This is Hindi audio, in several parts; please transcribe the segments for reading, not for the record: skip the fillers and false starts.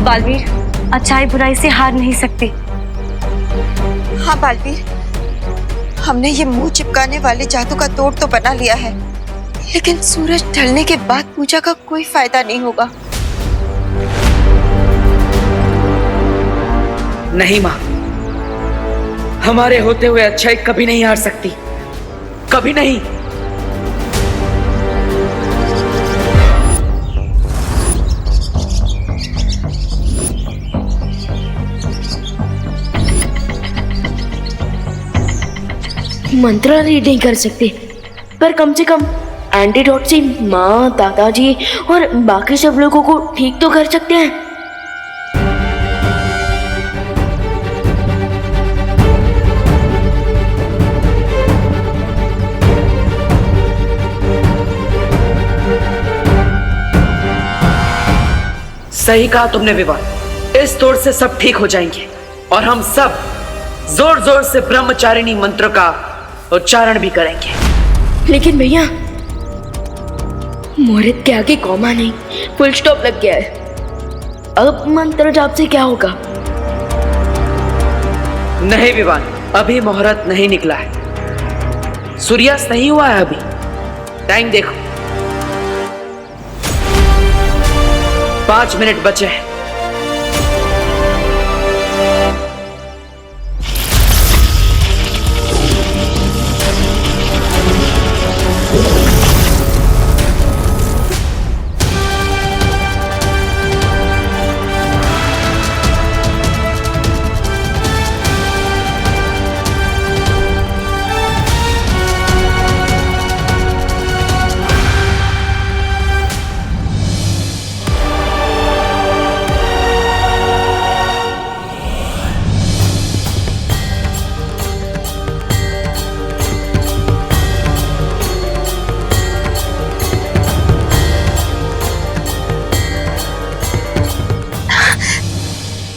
बालवीर, अच्छाई बुराई से हार नहीं सकती। हाँ बालवीर, हमने ये मुंह चिपकाने वाले जादू का तोड़ तो बना लिया है, लेकिन सूरज ढलने के बाद पूजा का कोई फायदा नहीं होगा। नहीं माँ, हमारे होते हुए अच्छाई कभी नहीं हार सकती, कभी नहीं। मंत्र रीड नहीं कर सकते, पर कम से कम एंटीडोट से माँ, दादाजी और बाकी सब लोगों को ठीक तो कर सकते हैं। सही कहा तुमने विवाह, इस तोड़ से सब ठीक हो जाएंगे और हम सब जोर जोर से ब्रह्मचारिणी मंत्र का उच्चारण भी करेंगे। लेकिन भैया, मुहूर्त के आगे कॉमा नहीं, फुल स्टॉप लग गया है। अब मंत्र जाप से क्या होगा? नहीं विवान, अभी मुहूर्त नहीं निकला है, सूर्यास्त नहीं हुआ है अभी। टाइम देखो, 5 मिनट बचे हैं।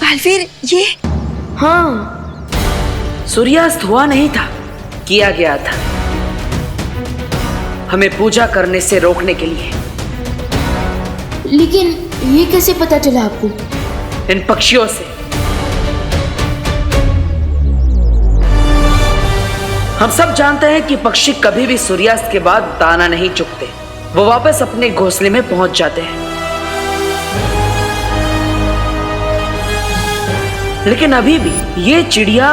बालवीर, ये हाँ, सूर्यास्त हुआ नहीं था, किया गया था हमें पूजा करने से रोकने के लिए। लेकिन ये कैसे पता चला आपको? इन पक्षियों से। हम सब जानते हैं कि पक्षी कभी भी सूर्यास्त के बाद दाना नहीं चुगते, वो वापस अपने घोंसले में पहुंच जाते हैं। लेकिन अभी भी ये चिड़िया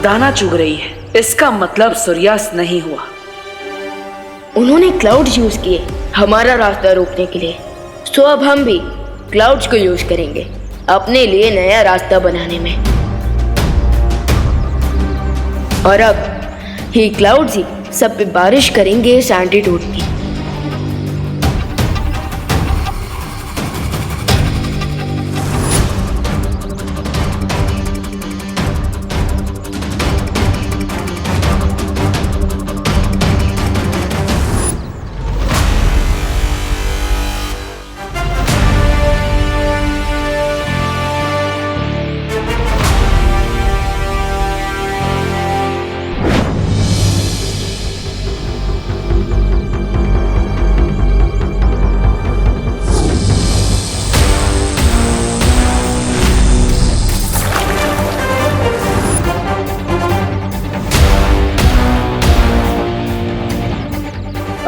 दाना चुग रही है, इसका मतलब सूर्यास्त नहीं हुआ। उन्होंने क्लाउड्स यूज किए हमारा रास्ता रोकने के लिए, सो अब हम भी क्लाउड्स को यूज करेंगे अपने लिए नया रास्ता बनाने में। और अब ये क्लाउड्स ही सब पे बारिश करेंगे इस एंटीडोट की।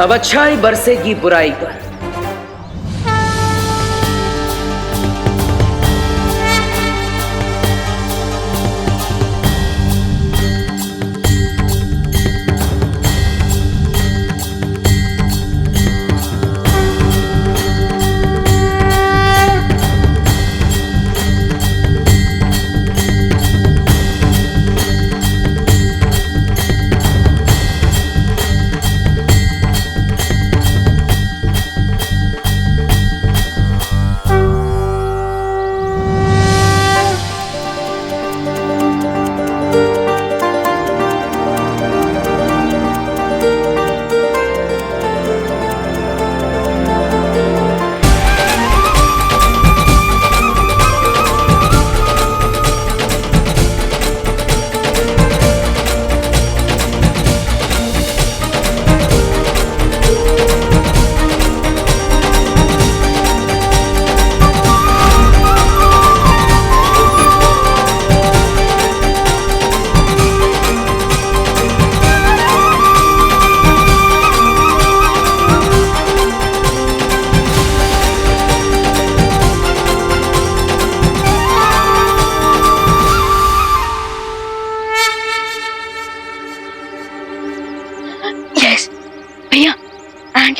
अब अच्छाई बरसेगी बुराई पर।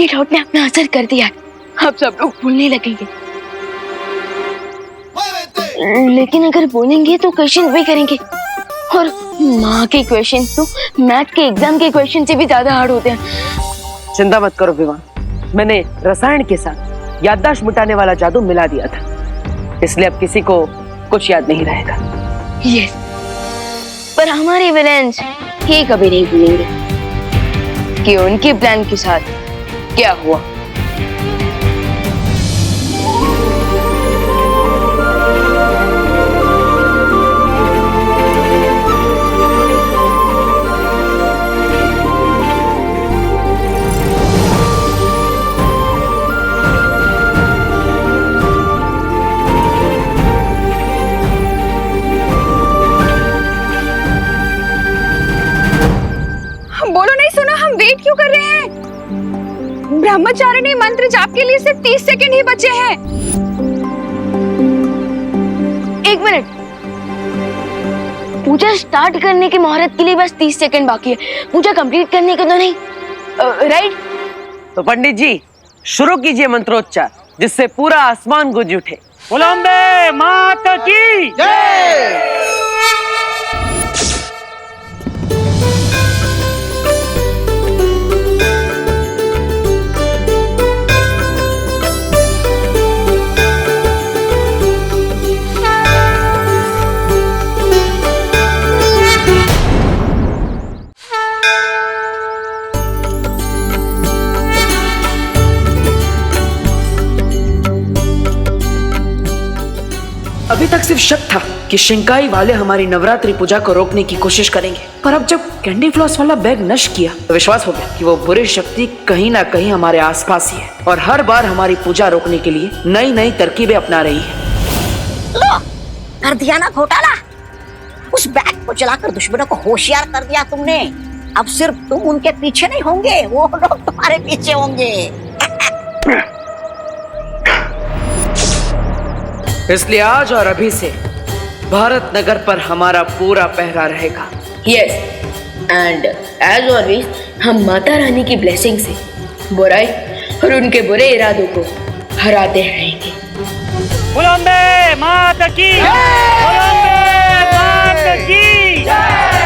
एंटीडोट ने अपना असर कर दिया है। अब सब लोग भूलने लगेंगे, लेकिन अगर बोलेंगे तो क्वेश्चन भी करेंगे, और माँ के क्वेश्चन तो मैथ के एग्जाम के क्वेश्चन से भी ज्यादा हार्ड होते हैं। चिंता मत करो विवान, मैंने रसायन के साथ याददाश्त मिटाने वाला जादू मिला दिया था, इसलिए अब किसी को कुछ याद नहीं रहेगा। यस, पर हमारे विलेंस ये कभी नहीं भूलेंगे कि उनके प्लान के साथ क्या हुआ। बोलो नहीं सुना, हम वेट क्यों कर रहे हैं? ब्रह्मचारिणी मंत्र जाप के लिए सिर्फ 30 सेकंड ही बचे हैं। एक मिनट, पूजा स्टार्ट करने की मुहूर्त के लिए बस 30 सेकंड बाकी है, पूजा कंप्लीट करने के तो नहीं, राइट? तो पंडित जी शुरू कीजिए मंत्रोच्चार, जिससे पूरा आसमान गूंज उठे। बोलो अम्बे माता की जय। अभी तक सिर्फ शक था कि शिंकाई वाले हमारी नवरात्रि पूजा को रोकने की कोशिश करेंगे, पर अब जब कैंडी फ्लॉस वाला बैग नष्ट किया तो विश्वास हो गया कि वो बुरी शक्ति कहीं ना कहीं हमारे आसपास ही है और हर बार हमारी पूजा रोकने के लिए नई नई तरकीबें अपना रही है। लो, कर दिया ना घोटाला। उस बैग को चलाकर दुश्मनों को होशियार कर दिया तुमने। अब सिर्फ तुम उनके पीछे नहीं होंगे, वो लोग तुम्हारे पीछे होंगे। इसलिए आज और अभी से भारत नगर पर हमारा पूरा पहरा रहेगा। यस, एंड एज ऑलवेज हम माता रानी की ब्लेसिंग से बुराई और उनके बुरे इरादों को हराते रहेंगे। बोलो अम्बे माता की जय। बोलो अम्बे माता की जय।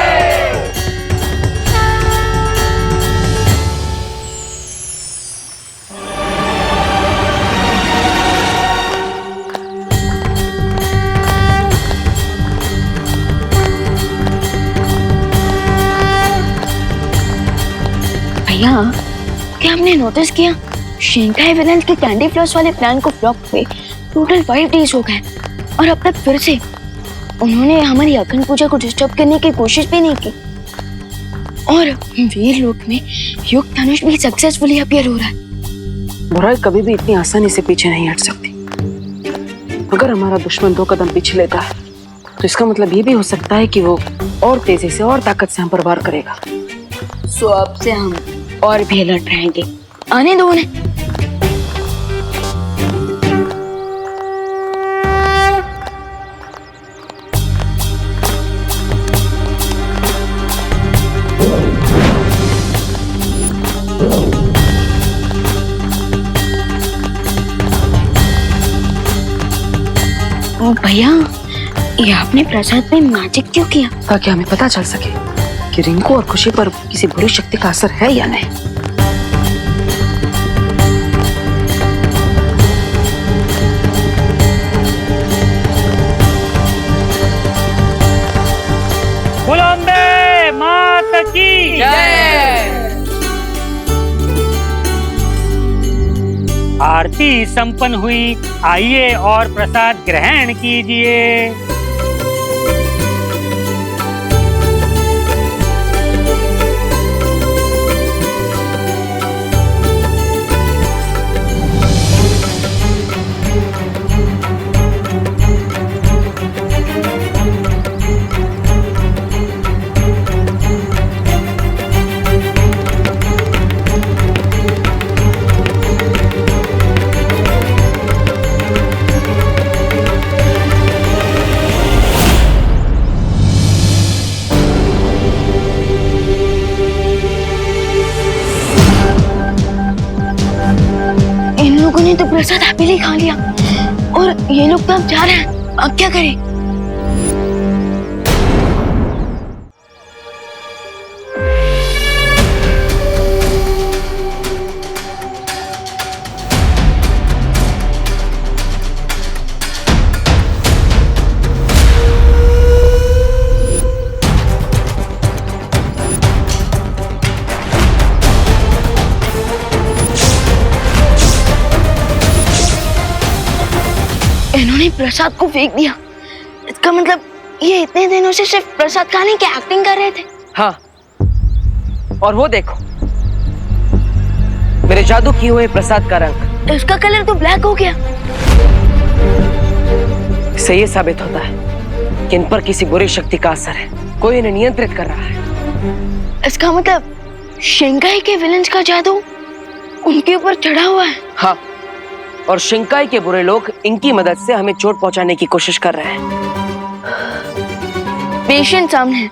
भैया, क्या आपने नोटिस किया शिंकाई विलेंस के कैंडी फ्लॉस वाले प्लान को फ्लॉप हुए टोटल 5 डेज हो गए और अब तक फिर से उन्होंने हमारी अखंड पूजा को डिस्टर्ब करने की कोशिश भी नहीं की। और वीर लोक में युग धनुष भी सक्सेसफुली अपीयर हो रहा है। बुराई कभी भी इतनी आसानी से पीछे नहीं हट सकती। अगर हमारा दुश्मन 2 कदम पीछे लेता है तो इसका मतलब ये भी हो सकता है कि वो और तेजी से और ताकत से हम पर वार करेगा। सो अब से हम और भी अलर्ट रहेंगे। आने दो उन्हें। ओ भैया, ये आपने प्रसाद में मैजिक क्यों किया? ताकि हमें पता चल सके कि रिंकू और खुशी पर किसी बुरी शक्ति का असर है या नहीं। बोलो अम्बे माता की जय। आरती संपन्न हुई, आइए और प्रसाद ग्रहण कीजिए। इन्होंने तो प्रसाद हैप्पीली खा लिया और ये लोग तो अब जा रहे हैं। अब क्या करें? इन्होंने प्रसाद को फेंक दिया। इसका मतलब ये इतने दिनों से सिर्फ प्रसाद खाने की एक्टिंग कर रहे थे। हाँ, और वो देखो मेरे जादू किए हुए प्रसाद का रंग। इसका कलर तो ब्लैक हो गया। इससे ये साबित होता है कि इन पर किसी बुरी शक्ति का असर है, कोई इन्हें नियंत्रित कर रहा है। इसका मतलब शिंकाई के विलेंस का जादू उनके ऊपर चढ़ा हुआ है। हाँ, और शिंकाई के बुरे लोग इनकी मदद से हमें चोट पहुंचाने की कोशिश कर रहे हैं। पेशेंट सामने है,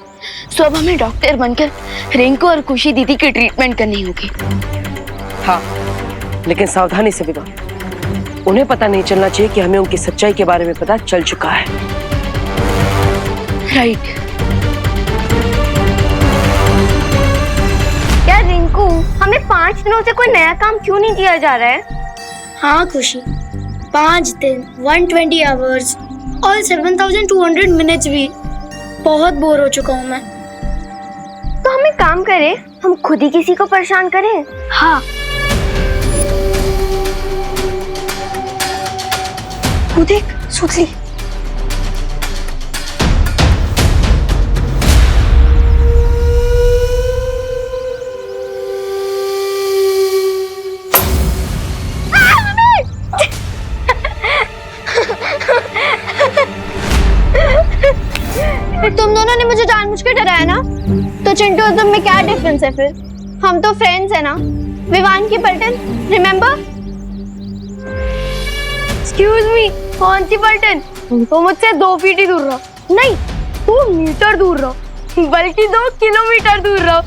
सो अब हमें डॉक्टर बनकर रिंकू और खुशी दीदी की ट्रीटमेंट करनी होगी। हाँ, लेकिन सावधानी से विवाह। उन्हें पता नहीं चलना चाहिए कि हमें उनकी सच्चाई के बारे में पता चल चुका है। राइट। क्या रिंकू, हमें 5 दिनों से कोई नया काम क्यों नहीं दिया जा रहा है? हाँ खुशी, 5 दिन 120 आवर्स और 7200 मिनट्स भी बहुत बोर हो चुका हूँ मैं। तो हम एक काम करें, हम खुद ही किसी को परेशान करें। हाँ, तू देख, सुतली। तुम दोनों ने मुझे जानबूझ के डराया ना, तो चिंटू और तुम में क्या डिफरेंस है फिर? हम तो फ्रेंड्स है ना। विवान की पलटन, रिमेम्बर? एक्सक्यूज मी, कौन सी पलटन? तो मुझसे 2 फीट ही दूर रहो। नहीं, 2 मीटर दूर रहो, बल्कि 2 किलोमीटर दूर रहो।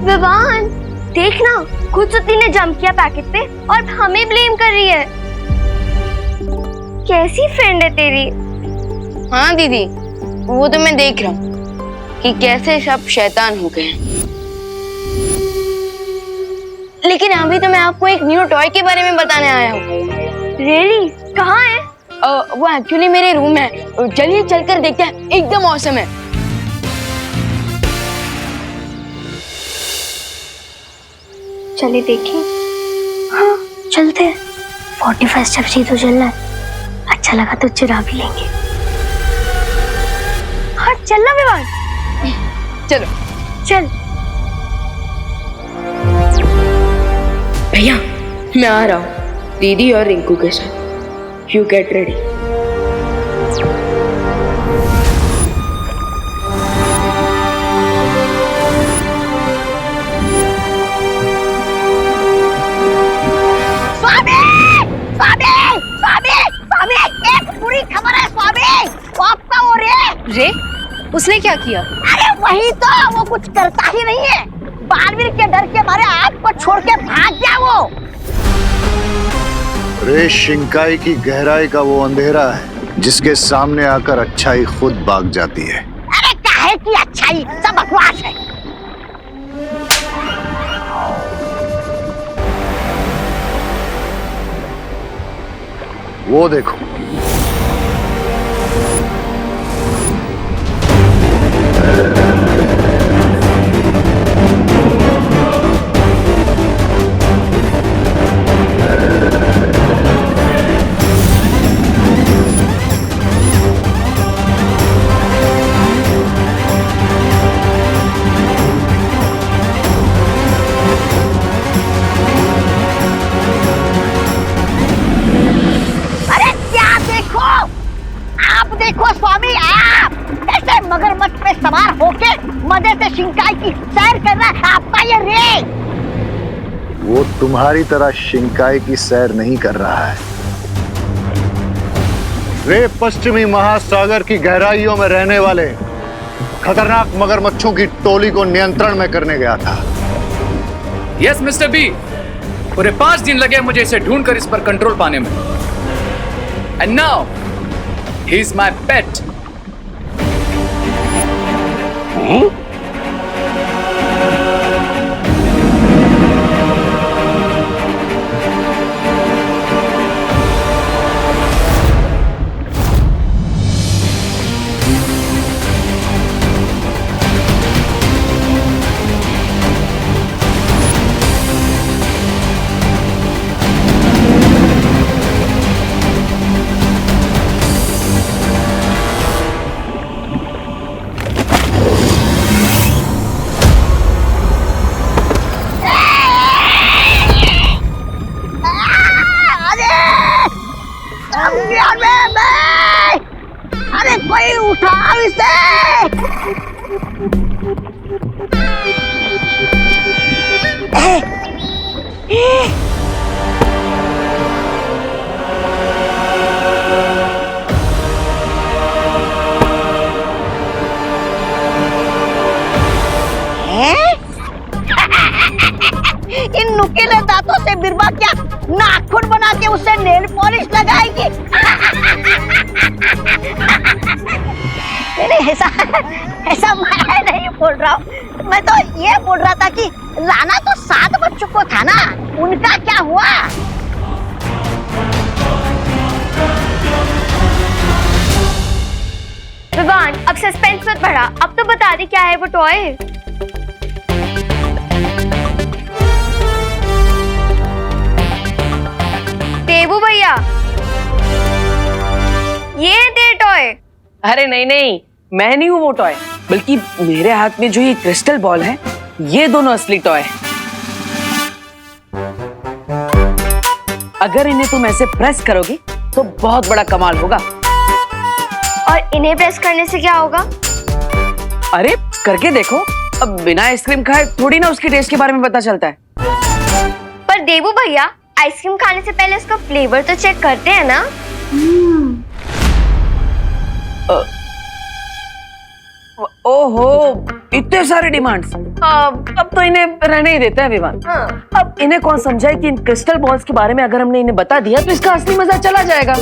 विवान, देखना, खुद सुती ने जंप किया पैकेट पे और हमें ब्लेम कर रही है। कैसी फ्रेंड है तेरी? हाँ दीदी, वो तो मैं देख रहा हूँ कि कैसे सब शैतान हो गए। लेकिन अभी तो मैं आपको एक न्यू टॉय के बारे में बताने आया हूँ। रियली? कहाँ है? वो एक्चुअली मेरे रूम में है। चलिए चलकर देखते हैं, एकदम ऑसम है। चलिए देखें। हाँ, चलते हैं। 45 स्टेप्स ही तो चलना है। अच्छा लगा तो चुरा भी लेंगे। हाँ, चलना विवान। चलो चल। भैया, मैं आ रहा हूँ दीदी और रिंकू के साथ। You get ready. रे, उसने क्या किया? अरे वही तो, वो कुछ करता ही नहीं है। बालवीर के डर के मारे आपको छोड़ के भाग गया वो। रे, शिंकाई की गहराई का वो अंधेरा है जिसके सामने आकर अच्छाई खुद भाग जाती है। अरे काहे की अच्छाई, सब बकवास है। वो देखो, मगरमच्छ पे सवार होके मजे से शिंकाई की सैर कर रहा है आपका ये रे। वो तुम्हारी तरह शिंकाई की सैर नहीं कर रहा है। रे पश्चिमी महासागर की गहराइयों में रहने वाले खतरनाक मगरमच्छों की टोली को नियंत्रण में करने गया था। यस मिस्टर बी, पूरे 5 दिन लगे मुझे इसे ढूंढकर इस पर कंट्रोल पाने में। And now he is my पेट। अरे कोई उठाओ इसे। इन नुकीले दांतों से बिरबा क्या नाखून बना के उसे नेल पॉलिश लगाएगी? नहीं, ऐसा मैं नहीं बोल रहा हूँ। मैं तो ये बोल रहा था कि राणा तो 7 बच्चों को था ना, उनका क्या हुआ? विवान, अब सस्पेंस मत बढ़ा, अब तो बता दे क्या है वो टॉय। देवू भैया, ये दे टॉय। अरे नहीं नहीं, मैं नहीं हूँ वो टॉय, बल्कि मेरे हाथ में जो ये क्रिस्टल बॉल है, ये दोनों असली टॉय है। अगर इन्हें तुम ऐसे प्रेस करोगी तो बहुत बड़ा कमाल होगा। और इन्हें प्रेस करने से क्या होगा? अरे करके देखो, अब बिना आइसक्रीम खाए थोड़ी ना उसके टेस्ट के बारे में पता चलता है। पर देवू भैया, आइसक्रीम खाने से पहले उसका फ्लेवर तो चेक करते हैं ना। ओहो, इतने सारे डिमांड्स। अब तो इन्हें रहने ही देते हैं विवान। अब इन्हें कौन समझाए कि इन क्रिस्टल बॉल्स के बारे में अगर हमने इन्हें बता दिया तो इसका असली मजा चला जाएगा।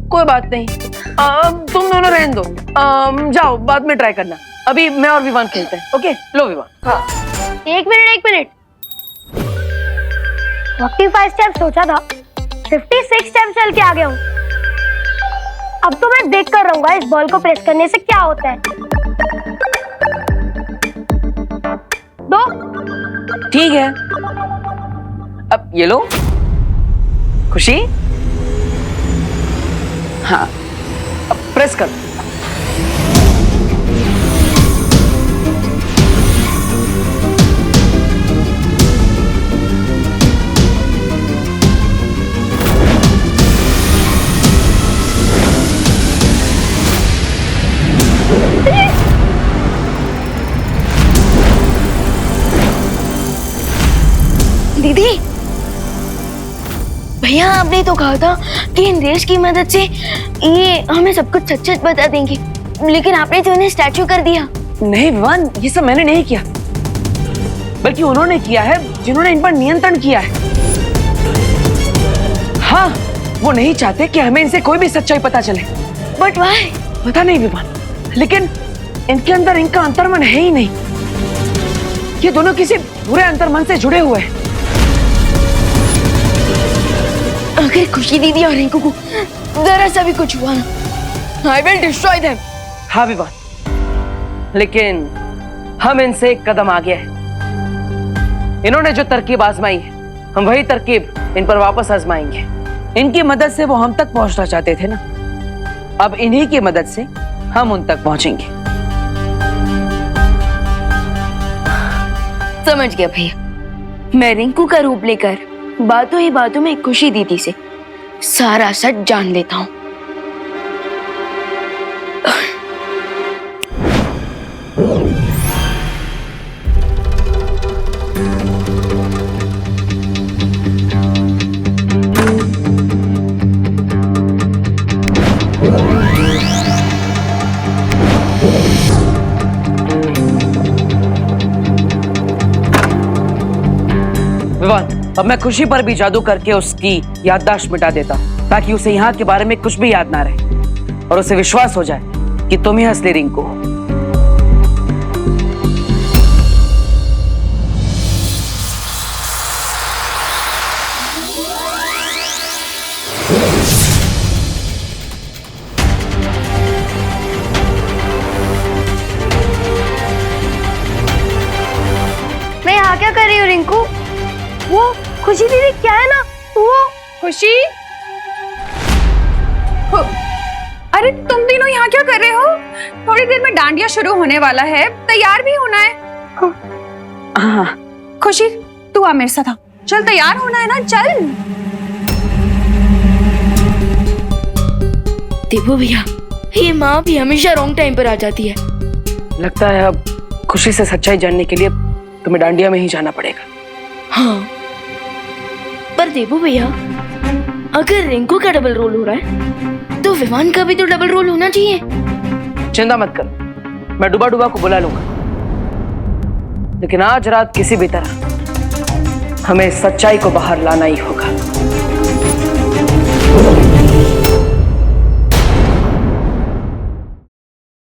कोई बात नहीं, तुम दोनों रहने दो, जाओ बाद में ट्राई करना। अभी मैं और विवान खेलते हैं। ओके लो विवान। हाँ। एक मिनट 45 स्टेप सोचा था, 56 स्टेप चल के आ गया हूँ। अब तो मैं देख कर रहूंगा इस बॉल को प्रेस करने से क्या होता है। दो। ठीक है, अब ये लो खुशी। हाँ, अब प्रेस कर। दीदी, भैया आपने तो कहा था कि इन रेस की मदद से ये हमें सब कुछ सच-सच बता देंगे, लेकिन आपने तो इन्हें स्टैचू कर दिया। नहीं विवान, ये सब मैंने नहीं किया, बल्कि उन्होंने किया है जिन्होंने इन पर नियंत्रण किया है। हाँ, वो नहीं चाहते कि हमें इनसे कोई भी सच्चाई पता चले। But why? पता नहीं विवान, लेकिन इनके अंदर इनका अंतर्मन है ही नहीं। ये दोनों किसी बुरे अंतर्मन से जुड़े हुए हैं। अगर खुशी दीदी और रिंकू को जरा सा भी कुछ हुआ ना, I will destroy them। हाँ विवान, लेकिन हम इनसे एक कदम आगे हैं। इन्होंने जो तरकीब आजमाई है, हम वही तरकीब इन पर वापस आजमाएंगे। इनकी मदद से वो हम तक पहुंचना चाहते थे ना, अब इन्हीं की मदद से हम उन तक पहुंचेंगे। समझ गया भैया, मैं रिंकू का रूप लेकर बातों ही बातों में खुशी दीदी से सारा सच जान लेता हूँ। विवान, अब मैं खुशी पर भी जादू करके उसकी याददाश्त मिटा देता हूँ, ताकि उसे यहाँ के बारे में कुछ भी याद ना रहे और उसे विश्वास हो जाए कि तुम ही असली रिंकू हो। मैं यहाँ क्या कर रही हूँ रिंकू? वो खुशी दीदी क्या है ना, वो खुशी, अरे तुम तीनों यहाँ क्या कर रहे हो? थोड़ी देर में डांडिया शुरू होने वाला है, तैयार भी होना है। हाँ। खुशी तू आ मेरे साथ, आ चल, तैयार होना है ना, चल। देवो भैया, ये माँ भी हमेशा रॉन्ग टाइम पर आ जाती है। लगता है अब खुशी से सच्चाई जानने के लिए तुम्हें डांडिया में ही जाना पड़ेगा। हाँ, पर देवो भैया, अगर रिंकू का डबल रोल हो रहा है तो विवान का भी तो डबल रोल होना चाहिए। चिंता मत करो, मैं डुबा डुबा को बुला लूंगा, लेकिन आज रात किसी भी तरह हमें सच्चाई को बाहर लाना ही होगा।